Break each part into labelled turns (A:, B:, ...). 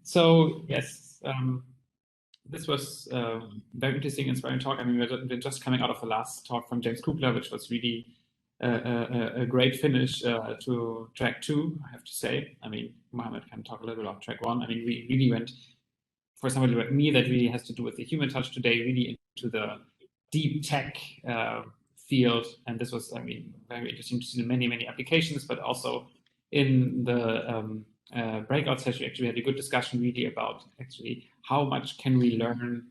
A: So yes, this was very interesting, inspiring talk. I mean, we're just coming out of the last talk from James Kugler, which was really a great finish to track 2, I have to say. I mean, Mohammad can talk a little bit about track 1. I mean, we really went, for somebody like me that really has to do with the human touch today, really into the deep tech field. And this was, I mean, very interesting to see the many applications, but also in the breakout session, actually had a good discussion really about actually how much can we learn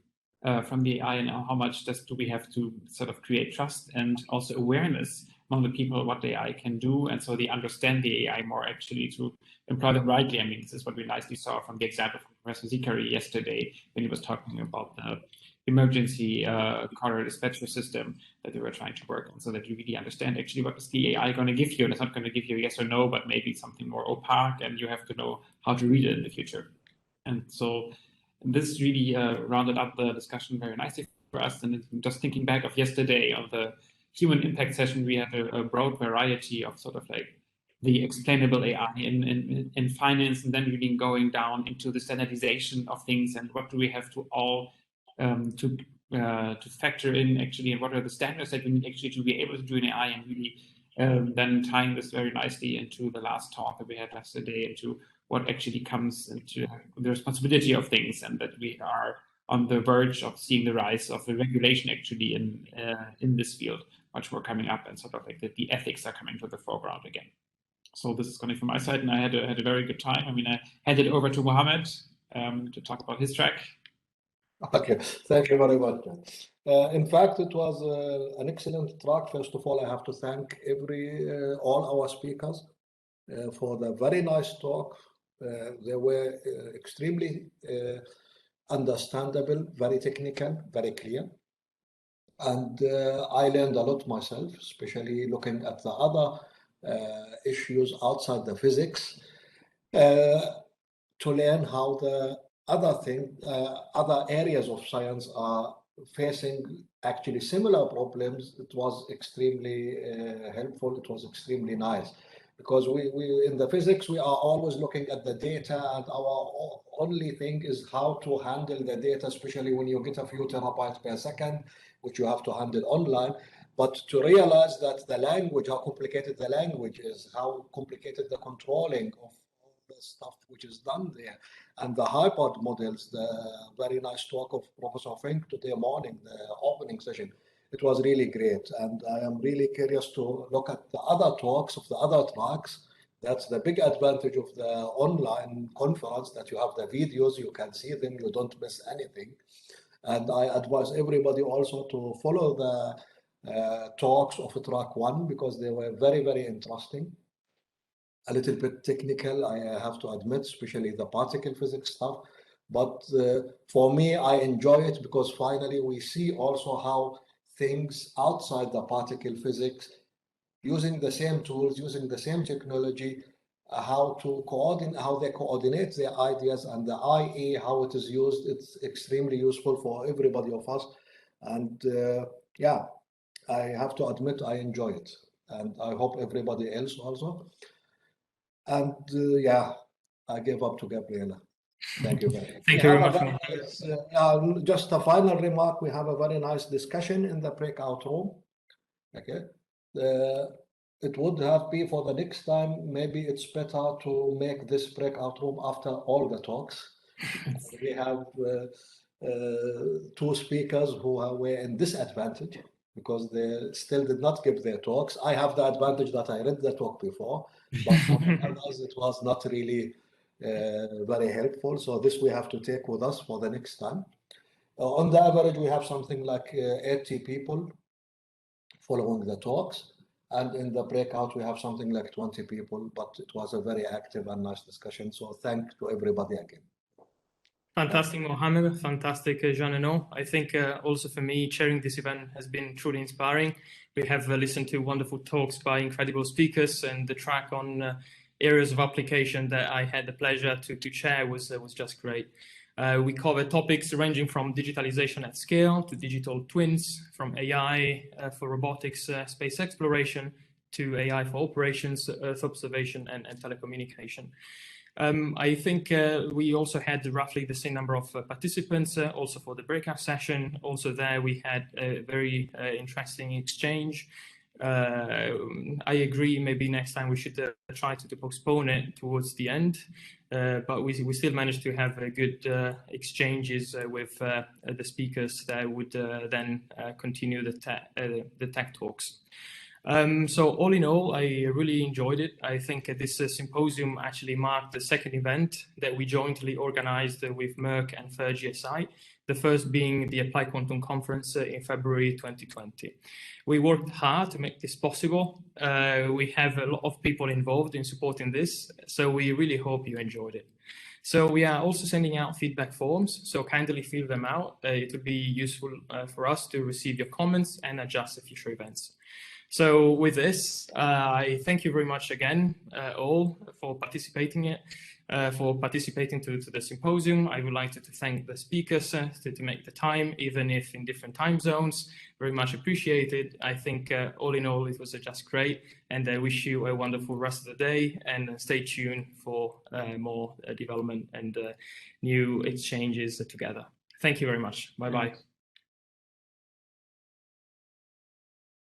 A: from the AI, and how much do we have to sort of create trust and also awareness among the people what the AI can do, and so they understand the AI more actually to employ them rightly. I mean, this is what we nicely saw from the example of Professor Zicari yesterday when he was talking about the emergency corridor dispatcher system that they were trying to work on, so that you really understand actually what is the AI going to give you, and it's not going to give you a yes or no, but maybe something more opaque, and you have to know how to read it in the future. And so this really rounded up the discussion very nicely for us. And just thinking back of yesterday on the human impact session, we had a broad variety of sort of like the explainable AI in finance, and then really going down into the standardization of things, and what do we have to all to factor in actually, and what are the standards that we need actually to be able to do in AI, and really then tying this very nicely into the last talk that we had yesterday, into what actually comes into the responsibility of things, and that we are on the verge of seeing the rise of the regulation actually in this field, much more coming up, and sort of like the ethics are coming to the foreground again. So this is coming from my side, and I had a very good time. I mean, I handed over to Mohammad to talk about his track.
B: Okay, thank you very much. In fact, it was an excellent track. First of all, I have to thank all our speakers for the very nice talk. They were extremely understandable, very technical, very clear. And I learned a lot myself, especially looking at the other issues outside the physics, to learn how the other areas of science are facing actually similar problems. It was extremely helpful. It was extremely nice, because we in the physics, we are always looking at the data, and our only thing is how to handle the data, especially when you get a few terabytes per second, which you have to handle online. But to realize that the language, how complicated the language is, how complicated the controlling of the stuff which is done there, and the hyper models, the very nice talk of Professor Fink today morning, the opening session, it was really great. And I am really curious to look at the other talks of the other tracks. That's the big advantage of the online conference, that you have the videos, you can see them, you don't miss anything. And I advise everybody also to follow the talks of track 1, because they were very, very interesting. A little bit technical, I have to admit, especially the particle physics stuff. But for me, I enjoy it, because finally we see also how things outside the particle physics, using the same tools, using the same technology, how they coordinate their ideas, and the IA, how it is used. It's extremely useful for everybody of us. And yeah, I have to admit, I enjoy it. And I hope everybody else also. And yeah, I give up to Gabriele. Thank you very much.
A: Thank you very much.
B: Just a final remark. We have a very nice discussion in the breakout room. Okay. It would have been for the next time, maybe it's better to make this breakout room after all the talks. We have 2 speakers who were in disadvantage, because they still did not give their talks. I have the advantage that I read the talk before, but for others it was not really very helpful. So this we have to take with us for the next time. On the average, we have something like 80 people following the talks. And in the breakout, we have something like 20 people, but it was a very active and nice discussion. So thank to everybody again.
C: Fantastic, Mohammad. Fantastic, Jean-Enno. I think also for me, chairing this event has been truly inspiring. We have listened to wonderful talks by incredible speakers, and the track on areas of application that I had the pleasure to chair was just great. We covered topics ranging from digitalization at scale to digital twins, from AI for robotics, space exploration, to AI for operations, Earth observation, and telecommunication. I think we also had roughly the same number of participants also for the breakout session. Also there we had a very interesting exchange. I agree, maybe next time we should try to postpone it towards the end, but we still managed to have good exchanges with the speakers that would then continue the tech talks. So all in all, I really enjoyed it. I think this symposium actually marked the second event that we jointly organized with Merck and GSI, the first being the Applied Quantum Conference in February 2020. We worked hard to make this possible. We have a lot of people involved in supporting this, so we really hope you enjoyed it. So we are also sending out feedback forms, so kindly fill them out. It will be useful for us to receive your comments and adjust the future events. So with this, I thank you very much again, all, for participating to the symposium. I would like to thank the speakers to make the time, even if in different time zones. Very much appreciated. I think all in all, it was just great. And I wish you a wonderful rest of the day, and stay tuned for more development and new exchanges together. Thank you very much. Bye-bye.